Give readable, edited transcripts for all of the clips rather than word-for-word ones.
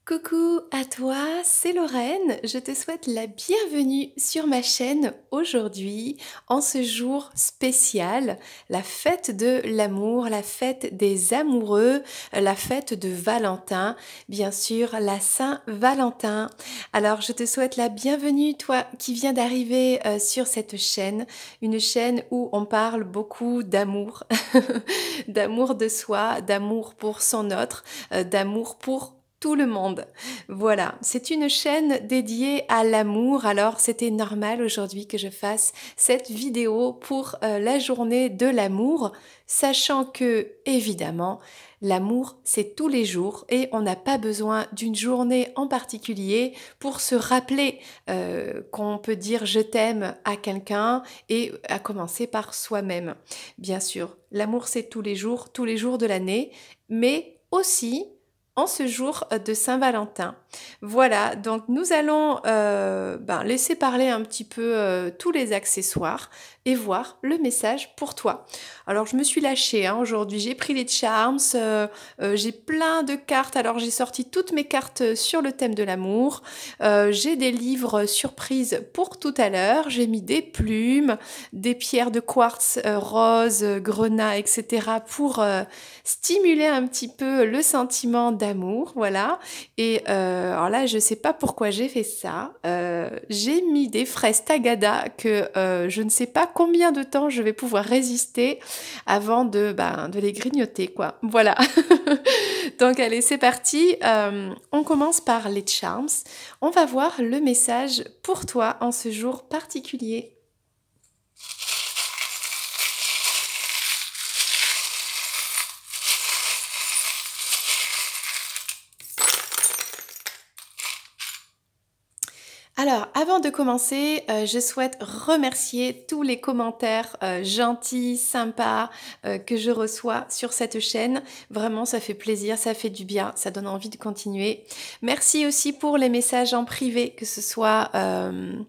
Coucou à toi, c'est Lorraine. Je te souhaite la bienvenue sur ma chaîne aujourd'hui, en ce jour spécial, la fête de l'amour, la fête des amoureux, la fête de Valentin, bien sûr, la Saint-Valentin. Alors, je te souhaite la bienvenue, toi qui viens d'arriver sur cette chaîne, une chaîne où on parle beaucoup d'amour, d'amour de soi, d'amour pour son autre, d'amour pour tout le monde. Voilà, c'est une chaîne dédiée à l'amour, alors c'était normal aujourd'hui que je fasse cette vidéo pour la journée de l'amour, sachant que, évidemment, l'amour c'est tous les jours et on n'a pas besoin d'une journée en particulier pour se rappeler qu'on peut dire je t'aime à quelqu'un et à commencer par soi-même. Bien sûr, l'amour c'est tous les jours de l'année, mais aussi en ce jour de Saint-Valentin. Voilà, donc nous allons laisser parler un petit peu tous les accessoires et voir le message pour toi. Alors je me suis lâchée hein, aujourd'hui, j'ai pris les charms, j'ai plein de cartes, alors j'ai sorti toutes mes cartes sur le thème de l'amour, j'ai des livres surprises pour tout à l'heure, j'ai mis des plumes, des pierres de quartz rose, grenat, etc. pour stimuler un petit peu le sentiment d'amour, voilà. Et alors là, je sais pas pourquoi j'ai fait ça. J'ai mis des fraises tagada que je ne sais pas combien de temps je vais pouvoir résister avant de les grignoter, quoi. Voilà. Donc allez, c'est parti. On commence par les charms. On va voir le message pour toi en ce jour particulier. Alors, avant de commencer, je souhaite remercier tous les commentaires gentils, sympas que je reçois sur cette chaîne. Vraiment, ça fait plaisir, ça fait du bien, ça donne envie de continuer. Merci aussi pour les messages en privé, que ce soit...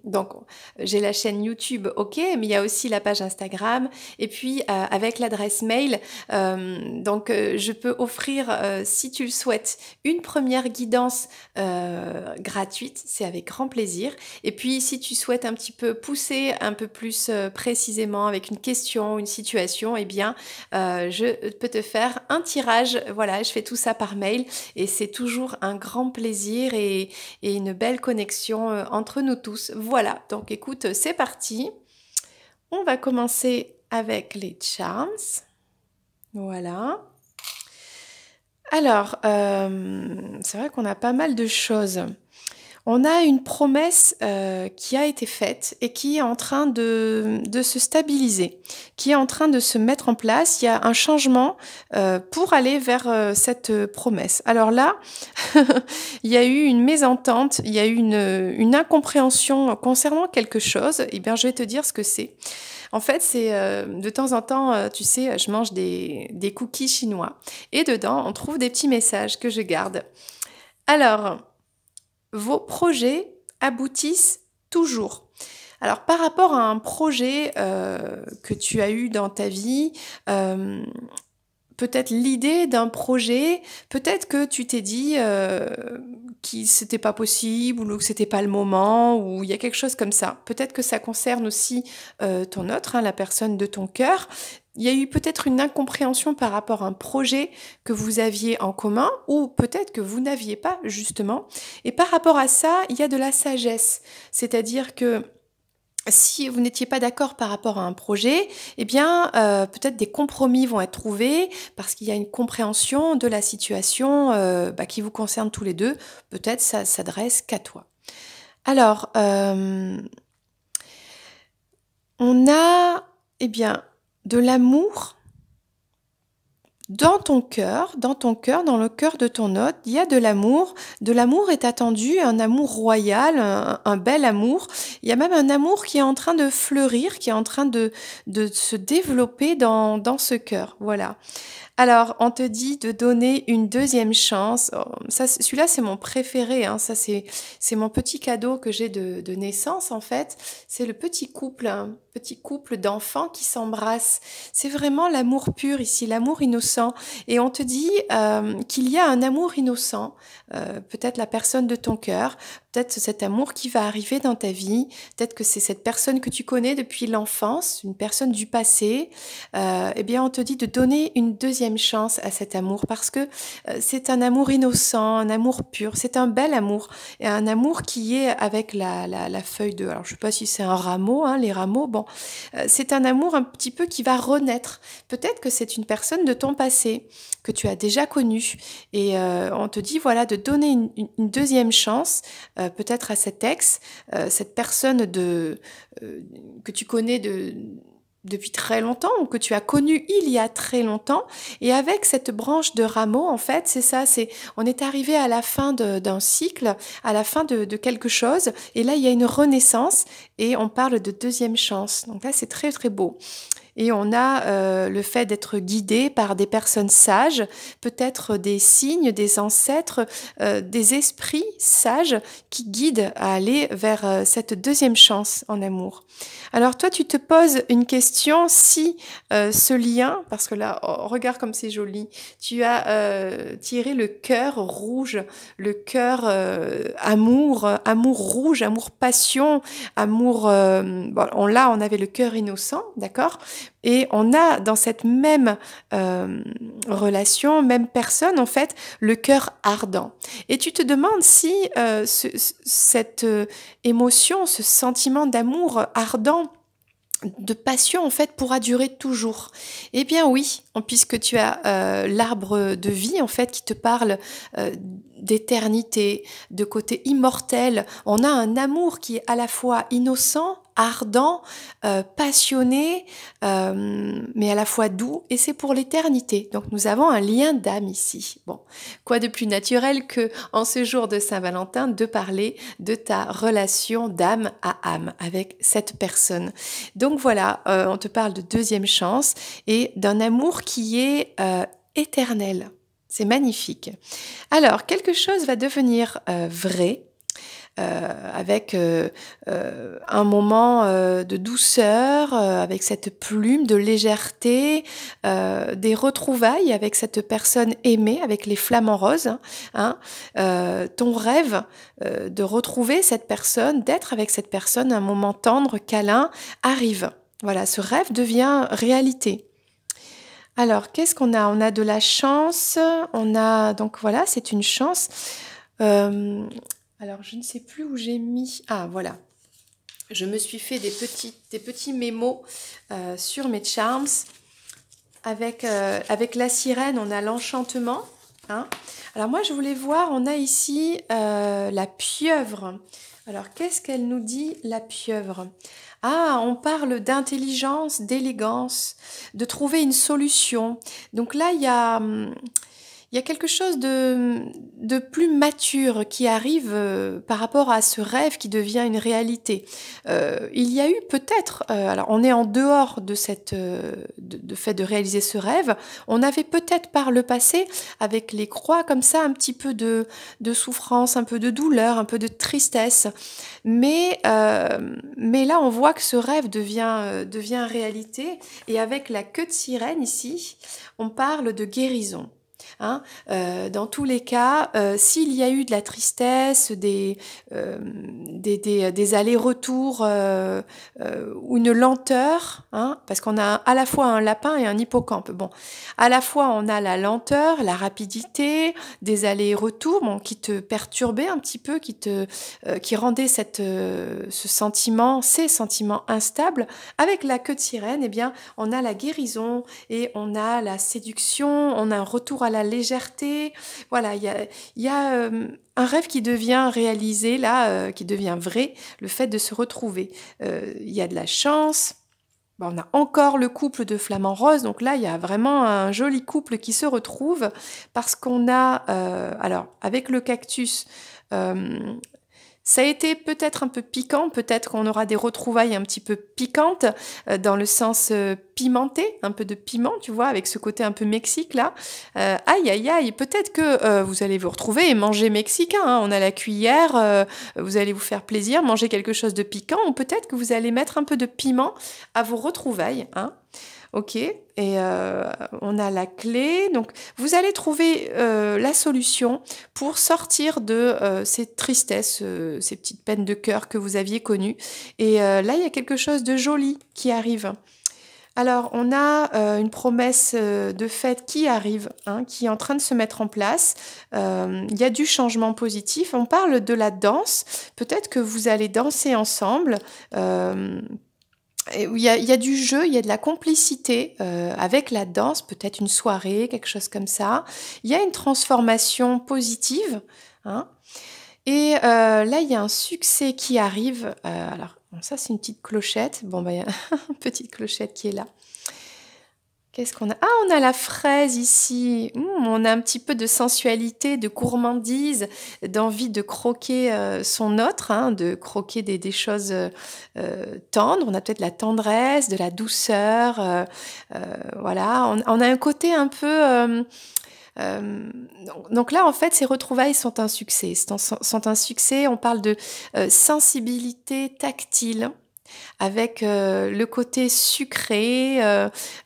donc, j'ai la chaîne YouTube, ok, mais il y a aussi la page Instagram. Et puis, avec l'adresse mail, je peux offrir, si tu le souhaites, une première guidance gratuite. C'est avec grand plaisir. Et puis, si tu souhaites un petit peu pousser un peu plus précisément avec une question, une situation, eh bien, je peux te faire un tirage. Voilà, je fais tout ça par mail et c'est toujours un grand plaisir et une belle connexion entre nous tous. Voilà, donc écoute, c'est parti. On va commencer avec les charms. Voilà. Alors, c'est vrai qu'on a pas mal de choses. On a une promesse qui a été faite et qui est en train de se stabiliser, qui est en train de se mettre en place. Il y a un changement pour aller vers cette promesse. Alors là, il y a eu une mésentente, il y a eu une incompréhension concernant quelque chose. Eh bien, je vais te dire ce que c'est. En fait, c'est de temps en temps, tu sais, je mange des cookies chinois. Et dedans, on trouve des petits messages que je garde. Alors... Vos projets aboutissent toujours. Alors par rapport à un projet que tu as eu dans ta vie, peut-être l'idée d'un projet, peut-être que tu t'es dit que c'était pas possible ou que c'était pas le moment ou il y a quelque chose comme ça. Peut-être que ça concerne aussi ton autre, hein, la personne de ton cœur. Il y a eu peut-être une incompréhension par rapport à un projet que vous aviez en commun ou peut-être que vous n'aviez pas justement. Et par rapport à ça, il y a de la sagesse. C'est-à-dire que si vous n'étiez pas d'accord par rapport à un projet, eh bien, peut-être des compromis vont être trouvés parce qu'il y a une compréhension de la situation qui vous concerne tous les deux. Peut-être ça s'adresse qu'à toi. Alors, on a, eh bien, de l'amour dans ton cœur, dans le cœur de ton hôte, il y a de l'amour. De l'amour est attendu, un amour royal, un bel amour. Il y a même un amour qui est en train de fleurir, qui est en train de se développer dans ce cœur. Voilà. Alors, on te dit de donner une deuxième chance. Oh, ça, celui-là, c'est mon préféré, hein. Ça, c'est mon petit cadeau que j'ai de naissance, en fait. C'est le petit couple, un petit couple d'enfants qui s'embrassent. C'est vraiment l'amour pur ici, l'amour innocent. Et on te dit qu'il y a un amour innocent, peut-être la personne de ton cœur, peut-être cet amour qui va arriver dans ta vie, peut-être que c'est cette personne que tu connais depuis l'enfance, une personne du passé. Eh bien, on te dit de donner une deuxième chance à cet amour parce que c'est un amour innocent, un amour pur, c'est un bel amour et un amour qui est avec la feuille de, alors je sais pas si c'est un rameau, hein, les rameaux, bon, c'est un amour un petit peu qui va renaître. Peut-être que c'est une personne de ton passé que tu as déjà connue et on te dit voilà de donner une deuxième chance, peut-être à cet ex, cette personne que tu connais depuis très longtemps ou que tu as connu il y a très longtemps et avec cette branche de rameau en fait c'est ça, c'est on est arrivé à la fin d'un cycle, à la fin de quelque chose et là il y a une renaissance et on parle de deuxième chance, donc là c'est très très beau. Et on a le fait d'être guidé par des personnes sages, peut-être des signes, des ancêtres, des esprits sages qui guident à aller vers cette deuxième chance en amour. Alors toi, tu te poses une question si ce lien, parce que là, oh, regarde comme c'est joli, tu as tiré le cœur rouge, le cœur amour, amour rouge, amour passion, amour... bon, on avait le cœur innocent, d'accord? Et on a dans cette même relation, même personne, en fait, le cœur ardent. Et tu te demandes si cette émotion, ce sentiment d'amour ardent, de passion en fait pourra durer toujours. Eh bien oui, puisque tu as l'arbre de vie en fait qui te parle d'éternité, de côté immortel. On a un amour qui est à la fois innocent, ardent, passionné, mais à la fois doux, et c'est pour l'éternité. Donc nous avons un lien d'âme ici. Bon, quoi de plus naturel que en ce jour de Saint-Valentin de parler de ta relation d'âme à âme avec cette personne. Donc voilà, on te parle de deuxième chance et d'un amour qui est éternel. C'est magnifique. Alors, quelque chose va devenir vrai avec un moment de douceur, avec cette plume de légèreté, des retrouvailles avec cette personne aimée, avec les flamants roses. Hein, ton rêve de retrouver cette personne, d'être avec cette personne, un moment tendre, câlin, arrive. Voilà, ce rêve devient réalité. Alors, qu'est-ce qu'on a? On a de la chance, on a... Donc voilà, c'est une chance. Alors, je ne sais plus où j'ai mis... Ah, voilà. Je me suis fait des petits mémos sur mes charms. Avec la sirène, on a l'enchantement. Hein. Alors moi, je voulais voir, on a ici la pieuvre. Alors, qu'est-ce qu'elle nous dit, la pieuvre? Ah, on parle d'intelligence, d'élégance, de trouver une solution. Donc là, il y a quelque chose de plus mature qui arrive par rapport à ce rêve qui devient une réalité. Il y a eu peut-être, alors on est en dehors de cette de fait de réaliser ce rêve, on avait peut-être par le passé, avec les croix comme ça, un petit peu de souffrance, un peu de douleur, un peu de tristesse. Mais là, on voit que ce rêve devient réalité. Et avec la queue de sirène ici, on parle de guérison. Hein, dans tous les cas, s'il y a eu de la tristesse, des allers-retours ou une lenteur, hein, parce qu'on a à la fois un lapin et un hippocampe. Bon, à la fois on a la lenteur, la rapidité, des allers-retours bon, qui te perturbaient un petit peu, qui rendaient ce sentiment, ces sentiments instables. Avec la queue de sirène, eh bien, on a la guérison et on a la séduction, on a un retour à la légèreté. Voilà, il y a un rêve qui devient réalisé, là, qui devient vrai, le fait de se retrouver. Il y a de la chance. Bon, on a encore le couple de flamants roses, donc là, il y a vraiment un joli couple qui se retrouve parce qu'on a, alors, avec le cactus, Ça a été peut-être un peu piquant, peut-être qu'on aura des retrouvailles un petit peu piquantes, dans le sens pimenté, un peu de piment, tu vois, avec ce côté un peu Mexique là. Aïe, aïe, aïe, peut-être que vous allez vous retrouver et manger mexicain, hein. On a la cuillère, vous allez vous faire plaisir, manger quelque chose de piquant, ou peut-être que vous allez mettre un peu de piment à vos retrouvailles, hein. Ok, et on a la clé. Donc, vous allez trouver la solution pour sortir de ces tristesses, ces petites peines de cœur que vous aviez connues. Et là, il y a quelque chose de joli qui arrive. Alors, on a une promesse de fête qui arrive, hein, qui est en train de se mettre en place. Il y a du changement positif. On parle de la danse. Peut-être que vous allez danser ensemble. Il y a du jeu, il y a de la complicité avec la danse, peut-être une soirée, quelque chose comme ça. Il y a une transformation positive, hein. Et là, il y a un succès qui arrive. Alors, bon, ça, c'est une petite clochette. Bon, bah, il y a une petite clochette qui est là. Qu'est-ce qu'on a? Ah, on a la fraise ici. On a un petit peu de sensualité, de gourmandise, d'envie de croquer son autre, hein, de croquer des choses tendres. On a peut-être la tendresse, de la douceur. Voilà, on a un côté un peu... donc là, en fait, ces retrouvailles sont un succès. Sont un succès. On parle de sensibilité tactile avec le côté sucré.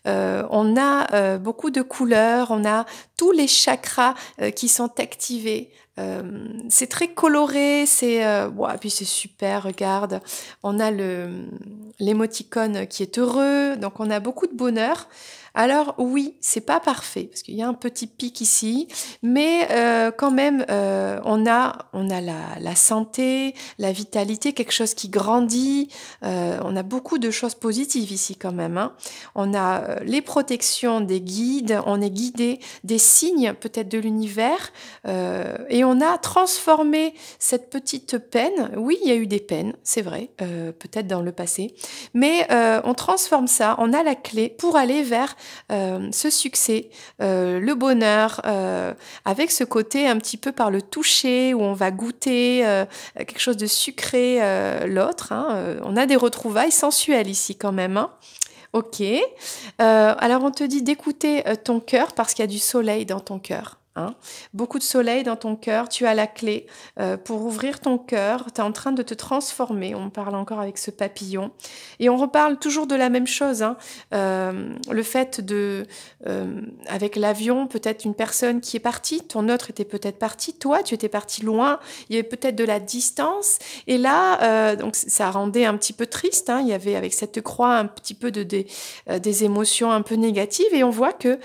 On a beaucoup de couleurs, on a tous les chakras qui sont activés. C'est très coloré, puis c'est super, regarde. On a l'émoticône qui est heureux, donc on a beaucoup de bonheur. Alors oui, c'est pas parfait parce qu'il y a un petit pic ici, mais quand même on a la santé, la vitalité, quelque chose qui grandit. On a beaucoup de choses positives ici quand même, hein. On a les protections des guides, on est guidé des signes peut-être de l'univers, et on a transformé cette petite peine. Oui, il y a eu des peines, c'est vrai, peut-être dans le passé, mais on transforme ça, on a la clé pour aller vers ce succès, le bonheur, avec ce côté un petit peu par le toucher, où on va goûter quelque chose de sucré, l'autre, hein. On a des retrouvailles sensuelles ici quand même, hein. Ok. Alors on te dit d'écouter ton cœur parce qu'il y a du soleil dans ton cœur, hein. Beaucoup de soleil dans ton cœur, tu as la clé pour ouvrir ton cœur, tu es en train de te transformer. On parle encore avec ce papillon. Et on reparle toujours de la même chose, hein. Le fait avec l'avion, peut-être une personne qui est partie, ton autre était peut-être parti, toi tu étais parti loin, il y avait peut-être de la distance. Et là, donc ça rendait un petit peu triste, hein. Il y avait avec cette croix un petit peu des émotions un peu négatives. Et on voit que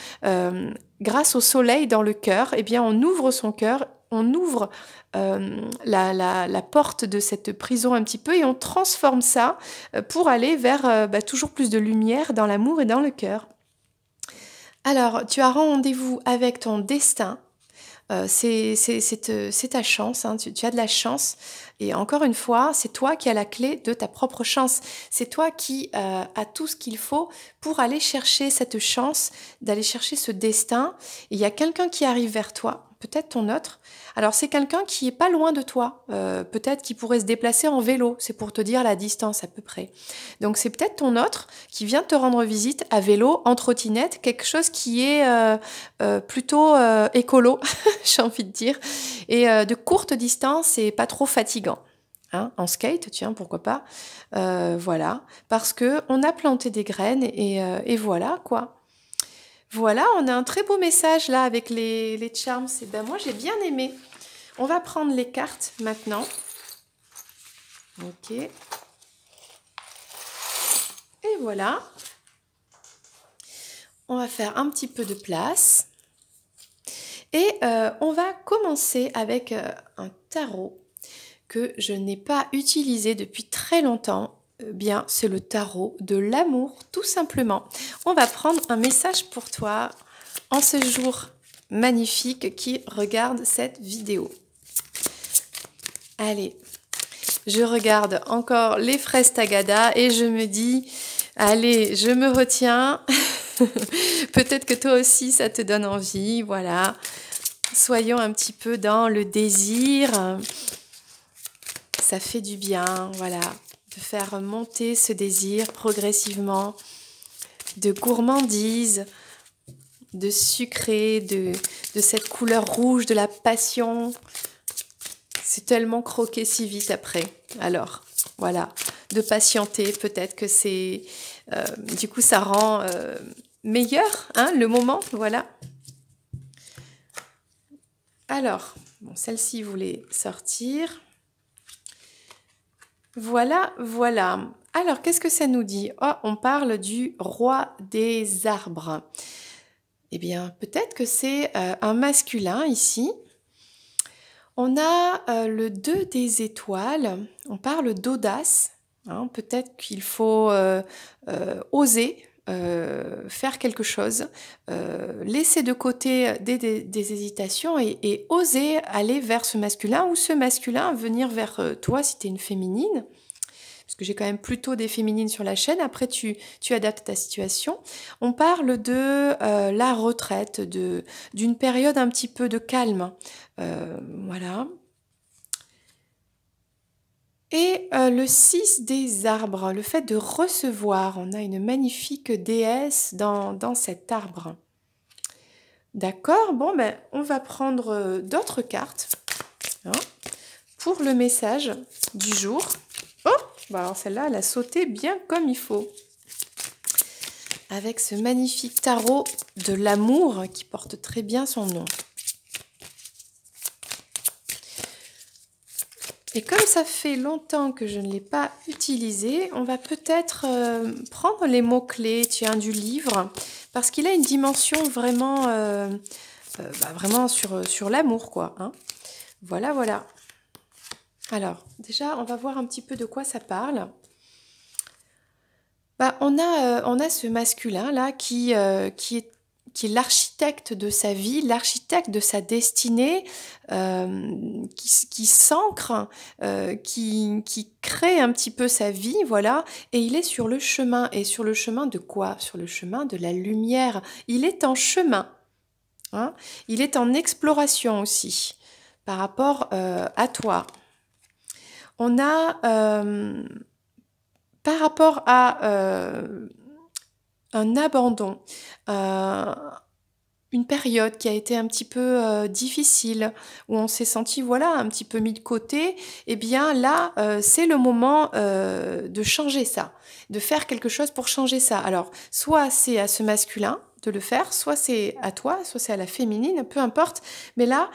grâce au soleil dans le cœur, eh bien, on ouvre son cœur, on ouvre la porte de cette prison un petit peu et on transforme ça pour aller vers toujours plus de lumière dans l'amour et dans le cœur. Alors, tu as rendez-vous avec ton destin. C'est ta chance, hein. Tu as de la chance. Et encore une fois, c'est toi qui as la clé de ta propre chance. C'est toi qui as tout ce qu'il faut pour aller chercher cette chance, d'aller chercher ce destin. Et il y a quelqu'un qui arrive vers toi, peut-être ton autre. Alors c'est quelqu'un qui est pas loin de toi, peut-être qui pourrait se déplacer en vélo. C'est pour te dire la distance à peu près. Donc c'est peut-être ton autre qui vient te rendre visite à vélo, en trottinette, quelque chose qui est plutôt écolo, j'ai envie de dire, et de courte distance et pas trop fatigant. Hein, en skate, tiens, pourquoi pas. Voilà, parce que on a planté des graines et voilà quoi. Voilà, on a un très beau message là avec les charms. Et ben moi j'ai bien aimé. On va prendre les cartes maintenant. Ok. Et voilà. On va faire un petit peu de place. Et on va commencer avec un tarot que je n'ai pas utilisé depuis très longtemps. Bien, c'est le tarot de l'amour, tout simplement. On va prendre un message pour toi en ce jour magnifique qui regarde cette vidéo. Allez, je regarde encore les fraises Tagada et je me dis, allez, je me retiens. Peut-être que toi aussi, ça te donne envie, voilà. Soyons un petit peu dans le désir. ça fait du bien, voilà, de faire monter ce désir progressivement, de gourmandise, de sucré, de cette couleur rouge, de la passion. C'est tellement croqué si vite après. Alors, voilà, de patienter, peut-être que c'est... du coup, ça rend meilleur, hein, le moment, voilà. Alors, bon, celle-ci voulait sortir. Voilà, voilà. Alors, qu'est-ce que ça nous dit? Oh, on parle du roi des arbres. Eh bien, peut-être que c'est un masculin ici. On a le 2 des étoiles. On parle d'audace. Hein. Peut-être qu'il faut oser faire quelque chose, laisser de côté des hésitations et oser aller vers ce masculin ou ce masculin venir vers toi si tu es une féminine. Parce que j'ai quand même plutôt des féminines sur la chaîne. Après, tu adaptes ta situation. On parle de la retraite, d'une période un petit peu de calme. Voilà. Et le 6 des arbres, le fait de recevoir. On a une magnifique déesse dans cet arbre. D'accord, bon, ben, on va prendre d'autres cartes hein, pour le message du jour. Oh, bah alors celle-là, elle a sauté bien comme il faut. Avec ce magnifique tarot de l'amour qui porte très bien son nom. Et comme ça fait longtemps que je ne l'ai pas utilisé, on va peut-être prendre les mots-clés du livre, parce qu'il a une dimension vraiment, vraiment sur l'amour, quoi. Hein. Voilà, voilà. Alors, déjà, on va voir un petit peu de quoi ça parle. Bah, on a ce masculin-là qui est l'architecte de sa vie, l'architecte de sa destinée, qui s'ancre, qui crée un petit peu sa vie, voilà, et il est sur le chemin. Et sur le chemin de quoi? Sur le chemin de la lumière. Il est en chemin, hein. Il est en exploration aussi, par rapport à toi. On a... par rapport à un abandon, une période qui a été un petit peu difficile, où on s'est senti voilà, un petit peu mis de côté, eh bien là, c'est le moment de changer ça, de faire quelque chose pour changer ça. Alors, soit c'est à ce masculin de le faire, soit c'est à toi, soit c'est à la féminine, peu importe. Mais là,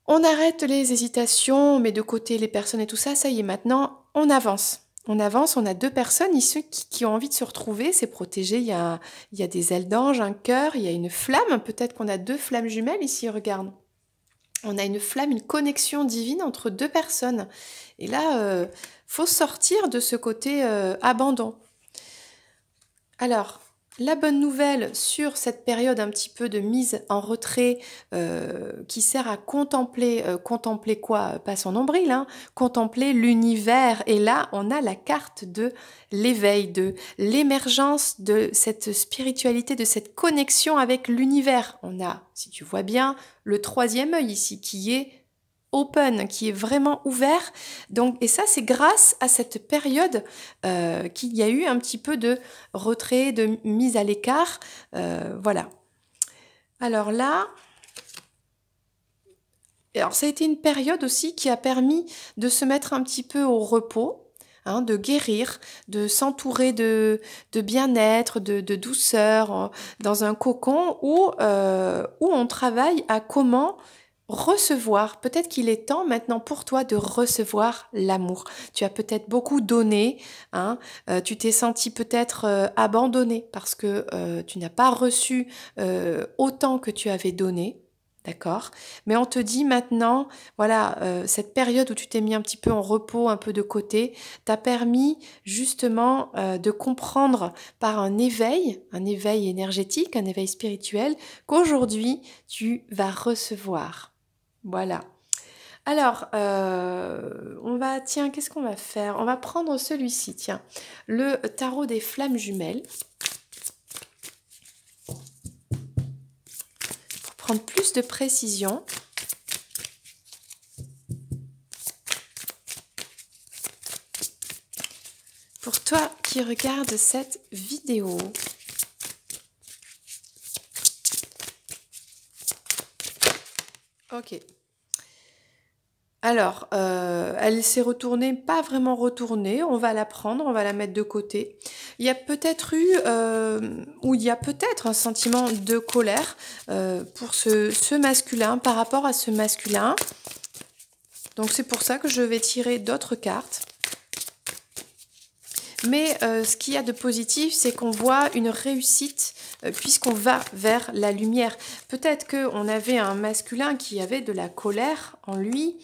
on arrête les hésitations, on met de côté les personnes et tout ça, ça y est, maintenant, on avance. On avance, on a deux personnes ici qui ont envie de se retrouver, c'est protégé, il y a des ailes d'ange, un cœur, il y a une flamme, peut-être qu'on a deux flammes jumelles ici, regarde. On a une flamme, une connexion divine entre deux personnes. Et là, faut sortir de ce côté abandon. Alors, la bonne nouvelle sur cette période un petit peu de mise en retrait qui sert à contempler, contempler quoi? Pas son nombril, hein, contempler l'univers. Et là, on a la carte de l'éveil, de l'émergence de cette spiritualité, de cette connexion avec l'univers. On a, si tu vois bien, le troisième œil ici qui est open, qui est vraiment ouvert. Donc, et ça, c'est grâce à cette période qu'il y a eu un petit peu de retrait, de mise à l'écart. Voilà. Alors là, alors ça a été une période aussi qui a permis de se mettre un petit peu au repos, hein, de guérir, de s'entourer de bien-être, de douceur, dans un cocon où on travaille à comment recevoir. Peut-être qu'il est temps maintenant pour toi de recevoir l'amour. Tu as peut-être beaucoup donné, hein, tu t'es senti peut-être abandonné parce que tu n'as pas reçu autant que tu avais donné. D'accord? Mais on te dit maintenant, voilà, cette période où tu t'es mis un petit peu en repos, un peu de côté, t'a permis justement de comprendre par un éveil énergétique, un éveil spirituel, qu'aujourd'hui, tu vas recevoir. Voilà. Alors, tiens, qu'est-ce qu'on va faire? On va prendre celui-ci, tiens, le tarot des flammes jumelles. Pour prendre plus de précision. pour toi qui regardes cette vidéo. Ok. Alors, elle s'est retournée, pas vraiment retournée. On va la prendre, on va la mettre de côté. Il y a peut-être eu, ou il y a peut-être un sentiment de colère pour ce masculin, par rapport à ce masculin. Donc c'est pour ça que je vais tirer d'autres cartes. Mais ce qu'il y a de positif, c'est qu'on voit une réussite puisqu'on va vers la lumière. Peut-être qu'on avait un masculin qui avait de la colère en lui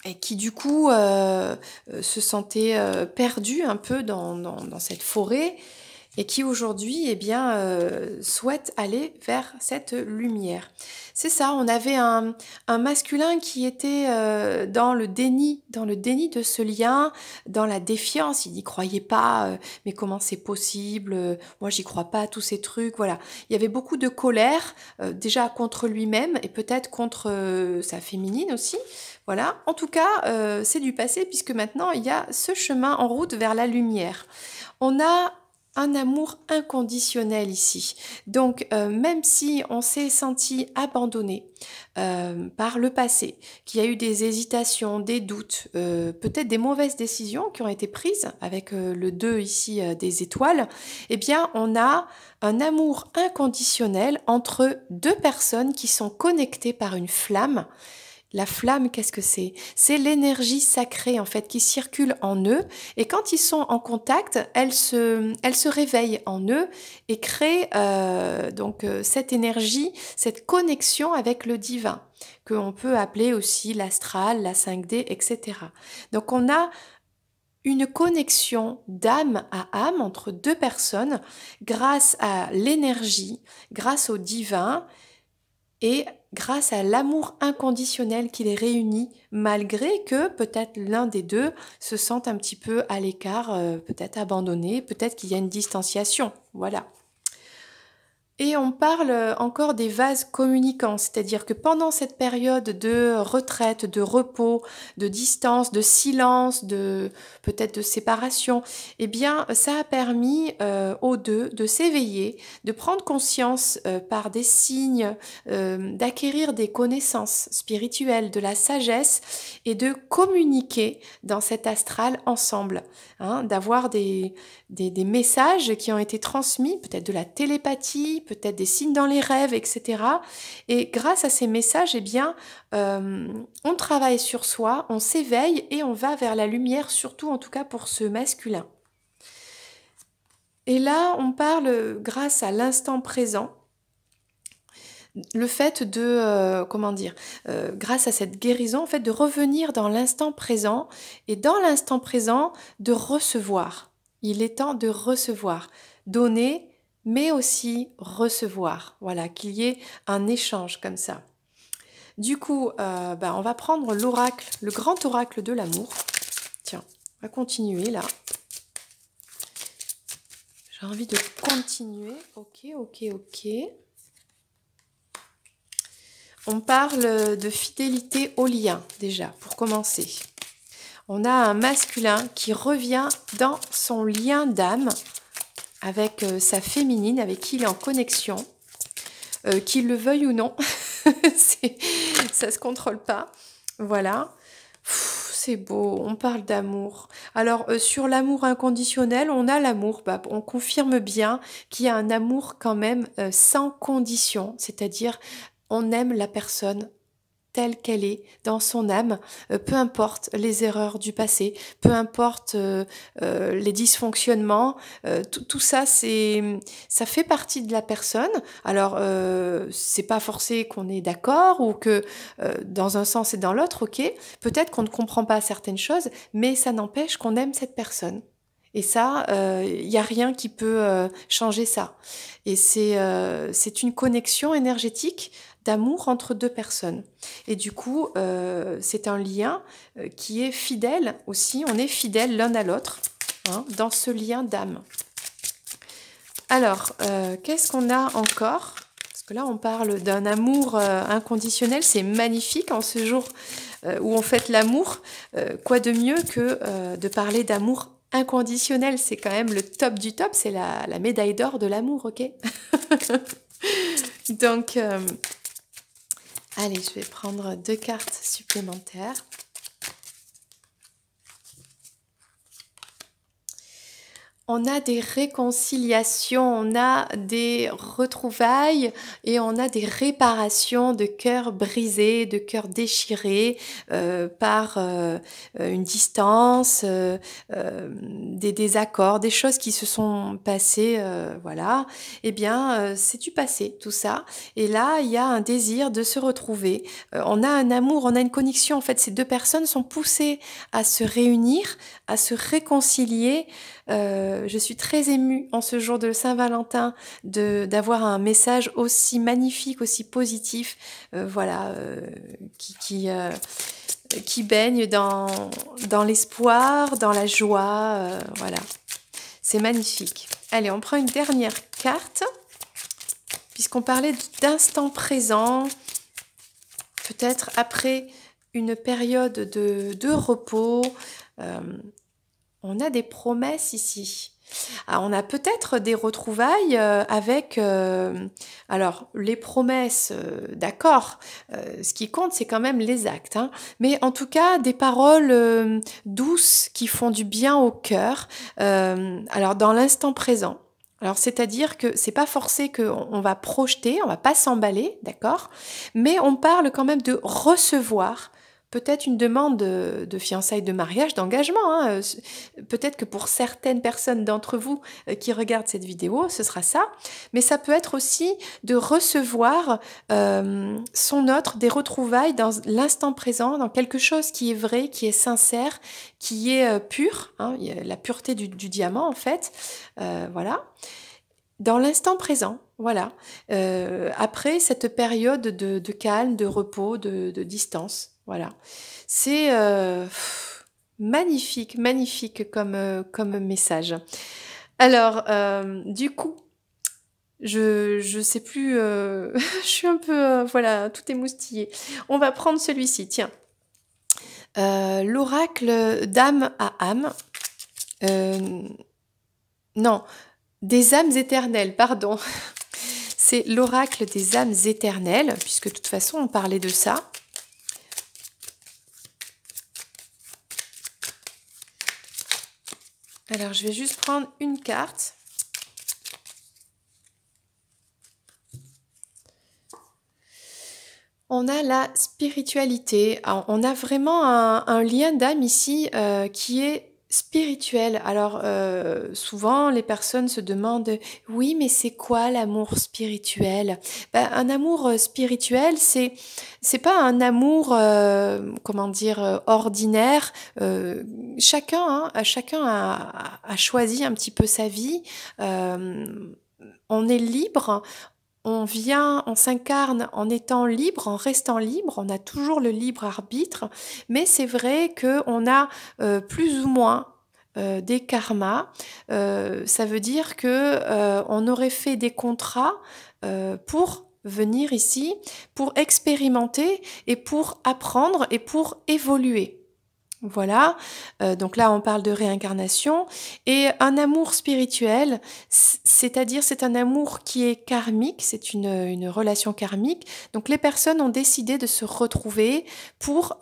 et qui du coup se sentait perdu un peu dans cette forêt et qui aujourd'hui eh bien, souhaite aller vers cette lumière. C'est ça, on avait un masculin qui était dans le déni de ce lien, dans la défiance, il n'y croyait pas, mais comment c'est possible, moi j'y crois pas, tous ces trucs, voilà. Il y avait beaucoup de colère, déjà contre lui-même et peut-être contre sa féminine aussi, voilà. En tout cas, c'est du passé puisque maintenant il y a ce chemin en route vers la lumière. On a un amour inconditionnel ici. Donc, même si on s'est senti abandonné par le passé, qu'il y a eu des hésitations, des doutes, peut-être des mauvaises décisions qui ont été prises avec le 2 ici des étoiles, eh bien, on a un amour inconditionnel entre deux personnes qui sont connectées par une flamme. La flamme, qu'est-ce que c'est? C'est l'énergie sacrée en fait qui circule en eux et quand ils sont en contact, elle se réveille en eux et crée cette énergie, cette connexion avec le divin qu'on peut appeler aussi l'astral, la 5D, etc. Donc on a une connexion d'âme à âme entre deux personnes grâce à l'énergie, grâce au divin et grâce à l'amour inconditionnel qui les réunit, malgré que peut-être l'un des deux se sente un petit peu à l'écart, peut-être abandonné, peut-être qu'il y a une distanciation. Voilà. Et on parle encore des vases communicants, c'est-à-dire que pendant cette période de retraite, de repos, de distance, de silence, peut-être de séparation, eh bien, ça a permis aux deux de s'éveiller, de prendre conscience par des signes, d'acquérir des connaissances spirituelles, de la sagesse et de communiquer dans cet astral ensemble, hein, d'avoir des messages qui ont été transmis, peut-être de la télépathie, peut-être des signes dans les rêves, etc. Et grâce à ces messages, eh bien, on travaille sur soi, on s'éveille et on va vers la lumière, surtout en tout cas pour ce masculin. Et là, on parle grâce à l'instant présent, le fait de, grâce à cette guérison, en fait, de revenir dans l'instant présent et dans l'instant présent, de recevoir. Il est temps de recevoir, donner, mais aussi recevoir. Voilà, qu'il y ait un échange comme ça. Du coup, on va prendre l'oracle, le grand oracle de l'amour. Tiens, on va continuer là. J'ai envie de continuer. Ok. On parle de fidélité au lien, déjà, pour commencer. On a un masculin qui revient dans son lien d'âme avec sa féminine, avec qui il est en connexion, qu'il le veuille ou non, ça se contrôle pas. Voilà. C'est beau, on parle d'amour. Alors, sur l'amour inconditionnel, on a l'amour, on confirme bien qu'il y a un amour quand même sans condition, c'est-à-dire on aime la personne telle qu'elle est, dans son âme, peu importe les erreurs du passé, peu importe les dysfonctionnements, tout ça, ça fait partie de la personne. Alors, c'est pas forcé qu'on est d'accord ou que dans un sens et dans l'autre, ok, peut-être qu'on ne comprend pas certaines choses, mais ça n'empêche qu'on aime cette personne. Et ça, il n'y a rien qui peut changer ça. Et c'est une connexion énergétique d'amour entre deux personnes. Et du coup, c'est un lien qui est fidèle aussi. On est fidèles l'un à l'autre, hein, dans ce lien d'âme. Alors, qu'est-ce qu'on a encore? Parce que là, on parle d'un amour inconditionnel, c'est magnifique en ce jour où on fête l'amour. Quoi de mieux que de parler d'amour inconditionnel? C'est quand même le top du top, c'est la médaille d'or de l'amour, ok? Donc, allez, je vais prendre 2 cartes supplémentaires. On a des réconciliations, on a des retrouvailles et on a des réparations de cœurs brisés, de cœurs déchirés par une distance, des désaccords, des choses qui se sont passées, voilà. Eh bien, c'est du passé, tout ça. Et là, il y a un désir de se retrouver. On a un amour, on a une connexion. En fait, ces deux personnes sont poussées à se réunir, à se réconcilier. Je suis très émue en ce jour de Saint-Valentin d'avoir un message aussi magnifique, aussi positif, voilà, qui baigne dans l'espoir, dans la joie, voilà. C'est magnifique. Allez, on prend une dernière carte, puisqu'on parlait d'instant présent, peut-être après une période de repos. On a des promesses ici. Alors, on a peut-être des retrouvailles avec... alors, les promesses, d'accord, ce qui compte, c'est quand même les actes. Hein, mais en tout cas, des paroles douces qui font du bien au cœur. Alors, dans l'instant présent. Alors, c'est-à-dire que c'est pas forcé qu'on va projeter, on va pas s'emballer, d'accord? Mais on parle quand même de recevoir peut-être une demande de fiançailles, de mariage, d'engagement. Hein. Peut-être que pour certaines personnes d'entre vous qui regardent cette vidéo, ce sera ça. Mais ça peut être aussi de recevoir son autre, des retrouvailles dans l'instant présent, dans quelque chose qui est vrai, qui est sincère, qui est pur. Hein. Il y a la pureté du diamant, en fait. Voilà. Dans l'instant présent, voilà. Après cette période de calme, de repos, de distance. Voilà, c'est magnifique, magnifique comme message. Alors, du coup, je sais plus, je suis un peu, voilà, tout émoustillé. On va prendre celui-ci, tiens. L'oracle d'âme à âme. Non, des âmes éternelles, pardon. C'est l'oracle des âmes éternelles, puisque de toute façon, on parlait de ça. Alors, je vais juste prendre une carte. On a la spiritualité. Alors, on a vraiment un lien d'âme ici qui est spirituel. Alors, souvent, les personnes se demandent, oui, mais c'est quoi l'amour spirituel? Ben, un amour spirituel, c'est pas un amour, comment dire, ordinaire. Chacun a choisi un petit peu sa vie. On est libre. On s'incarne en étant libre, en restant libre, on a toujours le libre arbitre, mais c'est vrai qu'on a plus ou moins des karmas. Ça veut dire que on aurait fait des contrats pour venir ici, pour expérimenter et pour apprendre et pour évoluer. Voilà, donc là on parle de réincarnation et un amour spirituel, c'est-à-dire c'est un amour qui est karmique, c'est une relation karmique. Donc les personnes ont décidé de se retrouver pour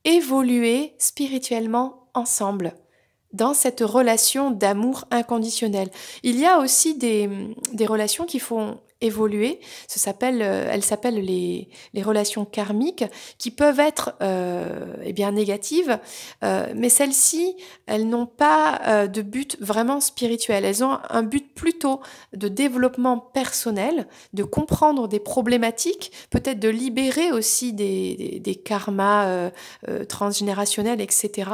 évoluer spirituellement ensemble dans cette relation d'amour inconditionnel. Il y a aussi des relations qui font évoluer, elles s'appellent les relations karmiques, qui peuvent être eh bien négatives, mais celles-ci, elles n'ont pas de but vraiment spirituel. Elles ont un but plutôt de développement personnel, de comprendre des problématiques, peut-être de libérer aussi des karmas transgénérationnels, etc.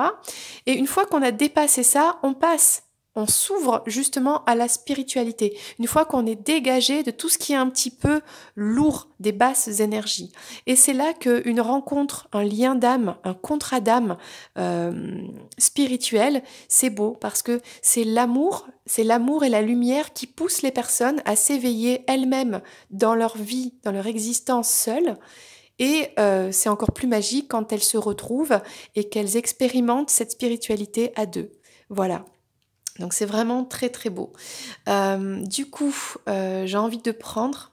Et une fois qu'on a dépassé ça, on passe on s'ouvre justement à la spiritualité. Une fois qu'on est dégagé de tout ce qui est un petit peu lourd, des basses énergies. Et c'est là qu'une rencontre, un lien d'âme, un contrat d'âme spirituel, c'est beau parce que c'est l'amour et la lumière qui poussent les personnes à s'éveiller elles-mêmes dans leur vie, dans leur existence seule. Et c'est encore plus magique quand elles se retrouvent et qu'elles expérimentent cette spiritualité à deux. Voilà. Donc c'est vraiment très très beau. Du coup, j'ai envie de prendre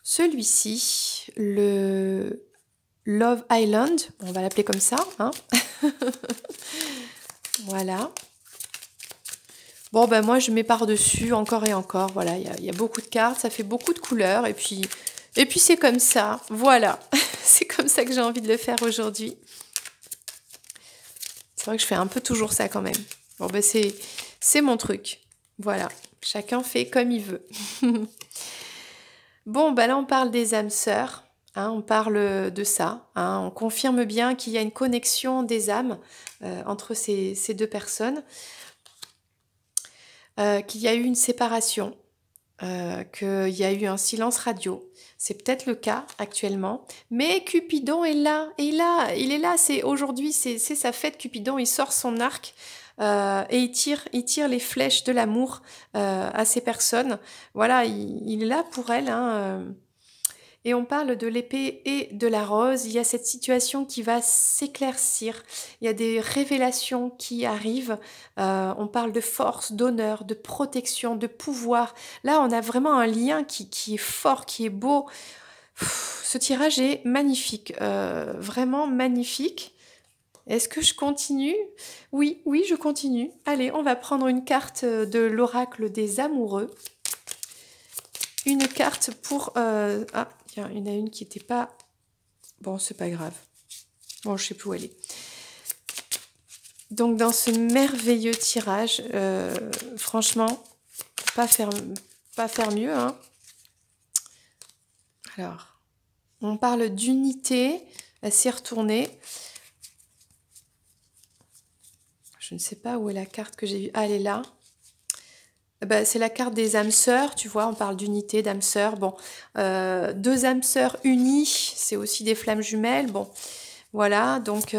celui-ci, le Love Island. On va l'appeler comme ça. Hein. Voilà. Bon, ben moi je mets par-dessus encore et encore. Voilà, il y a beaucoup de cartes, ça fait beaucoup de couleurs. Et puis c'est comme ça. Voilà. C'est comme ça que j'ai envie de le faire aujourd'hui. C'est vrai que je fais un peu toujours ça quand même. Bon, ben c'est mon truc. Voilà. Chacun fait comme il veut. Bon, ben là, on parle des âmes sœurs. Hein, on parle de ça. Hein, on confirme bien qu'il y a une connexion des âmes entre ces deux personnes. Qu'il y a eu une séparation. Qu'il y a eu un silence radio. C'est peut-être le cas actuellement. Mais Cupidon est là. Et il est là. Aujourd'hui, c'est sa fête. Cupidon, il sort son arc. Et il tire les flèches de l'amour à ces personnes. Voilà, il est là pour elles. Hein. Et on parle de l'épée et de la rose. Il y a cette situation qui va s'éclaircir. Il y a des révélations qui arrivent. On parle de force, d'honneur, de protection, de pouvoir. Là, on a vraiment un lien qui est fort, qui est beau. Ce tirage est magnifique, vraiment magnifique. Est-ce que je continue? Oui, oui, je continue. Allez, on va prendre une carte de l'oracle des amoureux. Une carte pour... Ah, tiens, il y en a une qui n'était pas... Bon, c'est pas grave. Bon, je sais plus où elle est. Donc, dans ce merveilleux tirage, franchement, pas faire mieux. Hein. Alors, on parle d'unité. Elle s'est retournée. Je ne sais pas où est la carte que j'ai vue. Ah, elle est là. Ben, c'est la carte des âmes sœurs, tu vois, on parle d'unité, d'âmes sœurs. Bon, deux âmes sœurs unies, c'est aussi des flammes jumelles. Bon, voilà, donc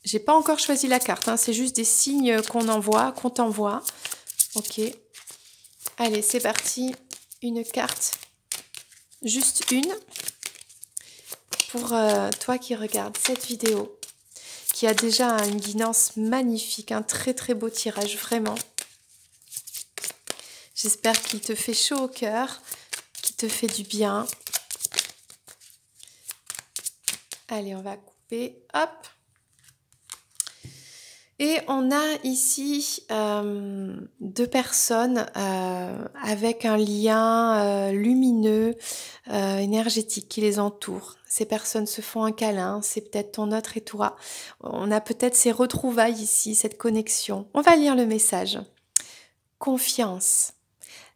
j'ai pas encore choisi la carte, hein, c'est juste des signes qu'on envoie, qu'on t'envoie. Ok, allez, c'est parti. Une carte, juste une, pour toi qui regardes cette vidéo, qui a déjà une guidance magnifique, un très très beau tirage, vraiment. J'espère qu'il te fait chaud au cœur, qu'il te fait du bien. Allez, on va couper. Hop. Et on a ici deux personnes avec un lien lumineux, énergétique qui les entoure. Ces personnes se font un câlin, c'est peut-être ton autre et toi. On a peut-être ces retrouvailles ici, cette connexion. On va lire le message. Confiance.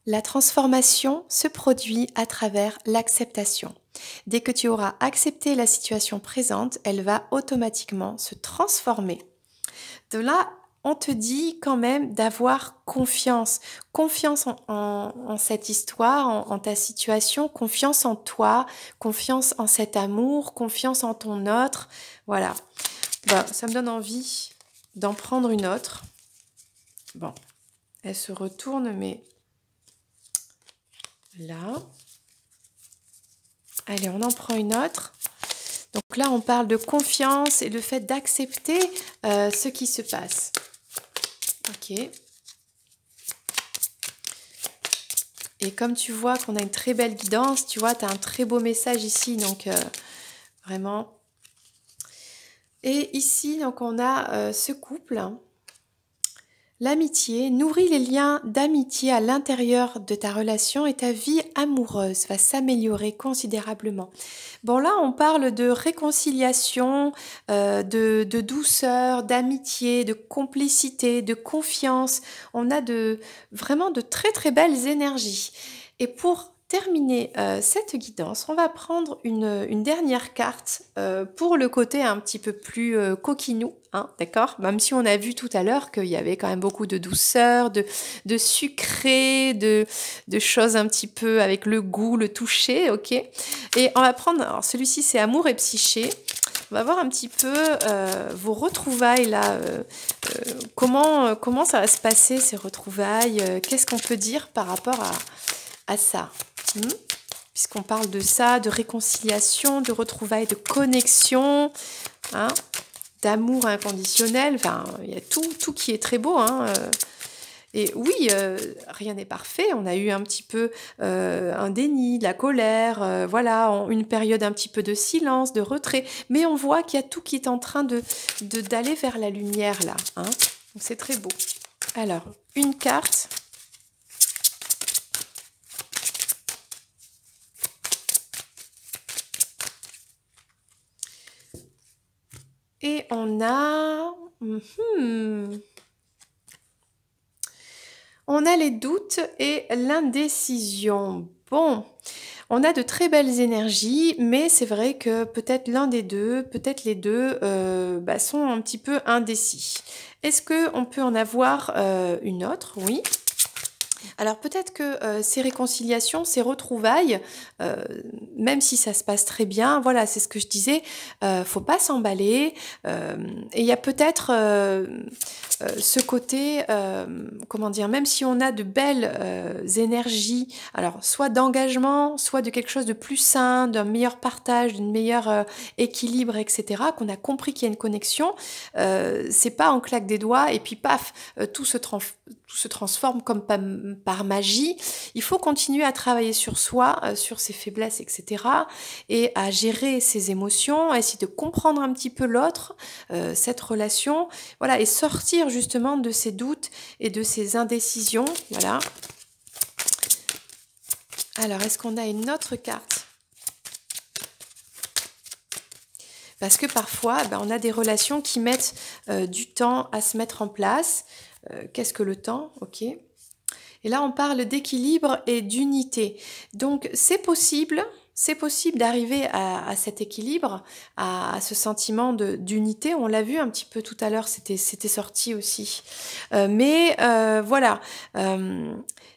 La transformation se produit à travers l'acceptation. Dès que tu auras accepté la situation présente, elle va automatiquement se transformer. De là, on te dit quand même d'avoir confiance. Confiance en cette histoire, en ta situation, confiance en toi, confiance en cet amour, confiance en ton autre. Voilà. Bon, ça me donne envie d'en prendre une autre. Bon, elle se retourne, mais... Là. Allez, on en prend une autre. Donc là, on parle de confiance et le fait d'accepter ce qui se passe. Ok. Et comme tu vois qu'on a une très belle guidance, tu vois, tu as un très beau message ici. Donc, vraiment. Et ici, donc, on a ce couple. L'amitié nourrit les liens d'amitié à l'intérieur de ta relation et ta vie amoureuse va s'améliorer considérablement. Bon là, on parle de réconciliation, de douceur, d'amitié, de complicité, de confiance. On a vraiment de très très belles énergies. Et pour terminer cette guidance, on va prendre une dernière carte pour le côté un petit peu plus coquinou, hein, d'accord? Même si on a vu tout à l'heure qu'il y avait quand même beaucoup de douceur, de sucré, de choses un petit peu avec le goût, le toucher, ok? Et on va prendre, alors celui-ci c'est Amour et Psyché. On va voir un petit peu vos retrouvailles là, comment ça va se passer ces retrouvailles, qu'est-ce qu'on peut dire par rapport à ça, puisqu'on parle de ça, de réconciliation, de retrouvailles, de connexion, hein, d'amour inconditionnel, enfin il y a tout qui est très beau, hein, et oui, rien n'est parfait, on a eu un petit peu un déni, de la colère, voilà, une période un petit peu de silence, de retrait, mais on voit qu'il y a tout qui est en train d'aller vers la lumière là, hein, donc c'est très beau. Alors, une carte. Et on a... On a les doutes et l'indécision. Bon, on a de très belles énergies, mais c'est vrai que peut-être l'un des deux, peut-être les deux, sont un petit peu indécis. Est-ce qu'on peut en avoir une autre? Oui. Alors peut-être que ces réconciliations, ces retrouvailles, même si ça se passe très bien, voilà, c'est ce que je disais, faut pas s'emballer. Et il y a peut-être ce côté, comment dire, même si on a de belles énergies, alors soit d'engagement, soit de quelque chose de plus sain, d'un meilleur partage, d'une meilleure équilibre, etc., qu'on a compris qu'il y a une connexion, c'est pas en claque des doigts et puis paf, tout se transforme comme par magie. Il faut continuer à travailler sur soi, sur ses faiblesses, etc. et à gérer ses émotions, à essayer de comprendre un petit peu l'autre, cette relation, voilà, et sortir justement de ces doutes et de ces indécisions, voilà. Alors, est-ce qu'on a une autre carte? Parce que parfois, on a des relations qui mettent du temps à se mettre en place. Qu'est-ce que le temps? Ok. Et là, on parle d'équilibre et d'unité. Donc, c'est possible d'arriver à cet équilibre, à ce sentiment d'unité. On l'a vu un petit peu tout à l'heure, c'était sorti aussi. Voilà,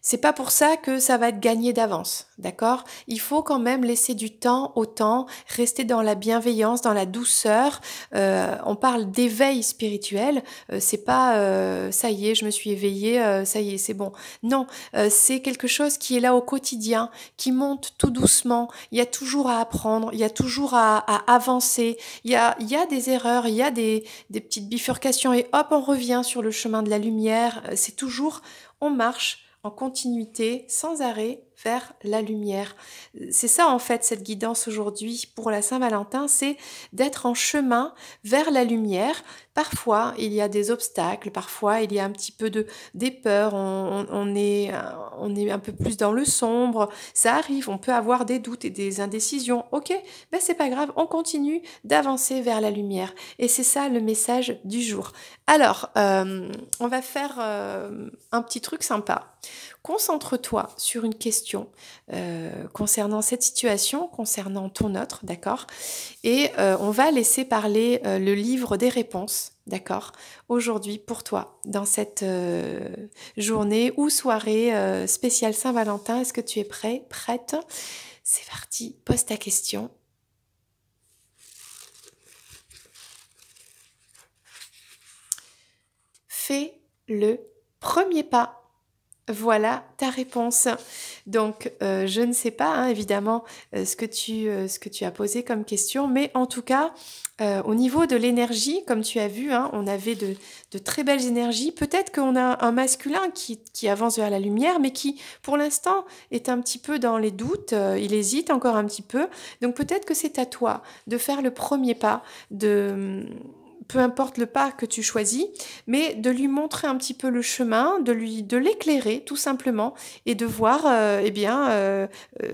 c'est pas pour ça que ça va être gagné d'avance, d'accord? Il faut quand même laisser du temps au temps, rester dans la bienveillance, dans la douceur. On parle d'éveil spirituel, c'est pas ça y est, je me suis éveillée, ça y est, c'est bon. Non, c'est quelque chose qui est là au quotidien, qui monte tout doucement. Il y a toujours à apprendre, il y a toujours à avancer. Il y a des erreurs, il y a des petites bifurcations et hop, on revient sur le chemin de la lumière. C'est toujours, on marche en continuité, sans arrêt, vers la lumière. C'est ça en fait cette guidance aujourd'hui pour la Saint-Valentin, c'est d'être en chemin vers la lumière. Parfois il y a des obstacles, parfois il y a un petit peu des peurs, on est un peu plus dans le sombre, ça arrive, on peut avoir des doutes et des indécisions. Ok, c'est pas grave, on continue d'avancer vers la lumière. Et c'est ça le message du jour. Alors, on va faire un petit truc sympa. Concentre-toi sur une question concernant cette situation, concernant ton autre, d'accord? Et on va laisser parler le livre des réponses, d'accord? Aujourd'hui pour toi, dans cette journée ou soirée spéciale Saint-Valentin. Est-ce que tu es prêt, prête? C'est parti, pose ta question. Fais le premier pas. Voilà ta réponse. Donc, je ne sais pas, hein, évidemment, ce que tu as posé comme question, mais en tout cas, au niveau de l'énergie, comme tu as vu, hein, on avait de très belles énergies. Peut-être qu'on a un masculin qui avance vers la lumière, mais qui, pour l'instant, est un petit peu dans les doutes, il hésite encore un petit peu. Donc, peut-être que c'est à toi de faire le premier pas, peu importe le pas que tu choisis, mais de lui montrer un petit peu le chemin, de l'éclairer tout simplement et de voir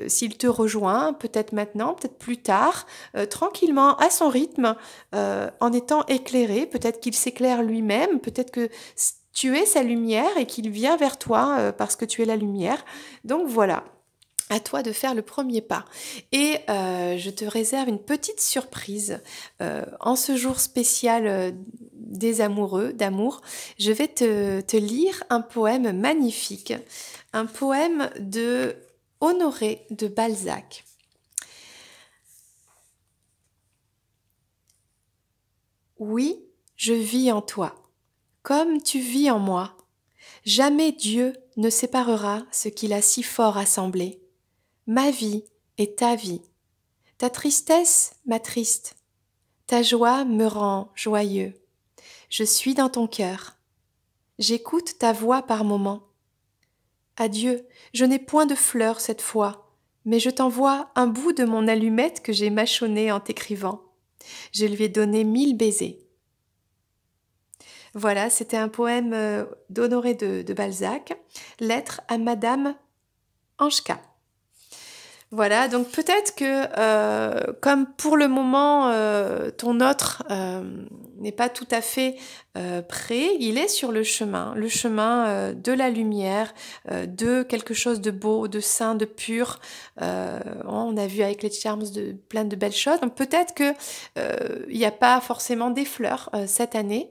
s'il te rejoint, peut-être maintenant, peut-être plus tard, tranquillement, à son rythme, en étant éclairé. Peut-être qu'il s'éclaire lui-même, peut-être que tu es sa lumière et qu'il vient vers toi parce que tu es la lumière. Donc voilà. À toi de faire le premier pas. Et je te réserve une petite surprise. En ce jour spécial des amoureux, d'amour, je vais te lire un poème magnifique. Un poème de Honoré de Balzac. Oui, je vis en toi, comme tu vis en moi. Jamais Dieu ne séparera ce qu'il a si fort assemblé. Ma vie est ta vie. Ta tristesse m'attriste, ta joie me rend joyeux. Je suis dans ton cœur, j'écoute ta voix par moments. Adieu, je n'ai point de fleurs cette fois, mais je t'envoie un bout de mon allumette que j'ai mâchonné en t'écrivant. Je lui ai donné 1000 baisers. Voilà, c'était un poème d'Honoré de Balzac, lettre à Madame Anchka. Voilà, donc peut-être que comme pour le moment ton autre n'est pas tout à fait prêt, il est sur le chemin de la lumière, de quelque chose de beau, de sain, de pur. On a vu avec les Charms plein de belles choses. Donc peut-être que il n'y a pas forcément des fleurs cette année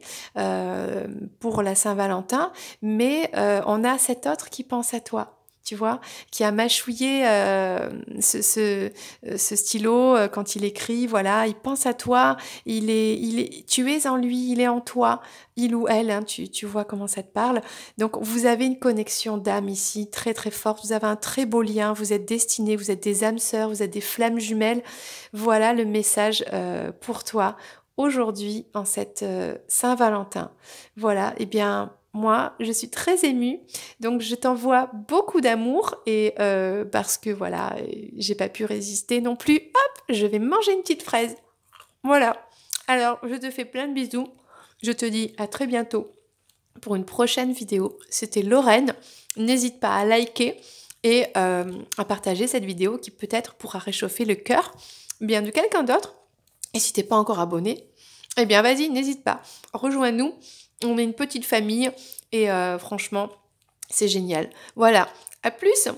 pour la Saint-Valentin, mais on a cet autre qui pense à toi. Tu vois, qui a mâchouillé ce stylo quand il écrit, voilà, il pense à toi, tu es en lui, il est en toi, il ou elle, hein, tu vois comment ça te parle. Donc vous avez une connexion d'âme ici très très forte, vous avez un très beau lien, vous êtes destinés, vous êtes des âmes sœurs, vous êtes des flammes jumelles. Voilà le message pour toi aujourd'hui en cette Saint-Valentin. Voilà, et bien moi je suis très émue. Donc je t'envoie beaucoup d'amour et parce que voilà, j'ai pas pu résister non plus. Hop, je vais manger une petite fraise. Voilà. Alors, je te fais plein de bisous. Je te dis à très bientôt pour une prochaine vidéo. C'était Lorraine. N'hésite pas à liker et à partager cette vidéo qui peut-être pourra réchauffer le cœur bien de quelqu'un d'autre. Et si t'es pas encore abonné, eh bien vas-y, n'hésite pas. Rejoins-nous. On est une petite famille et franchement, c'est génial. Voilà, à plus!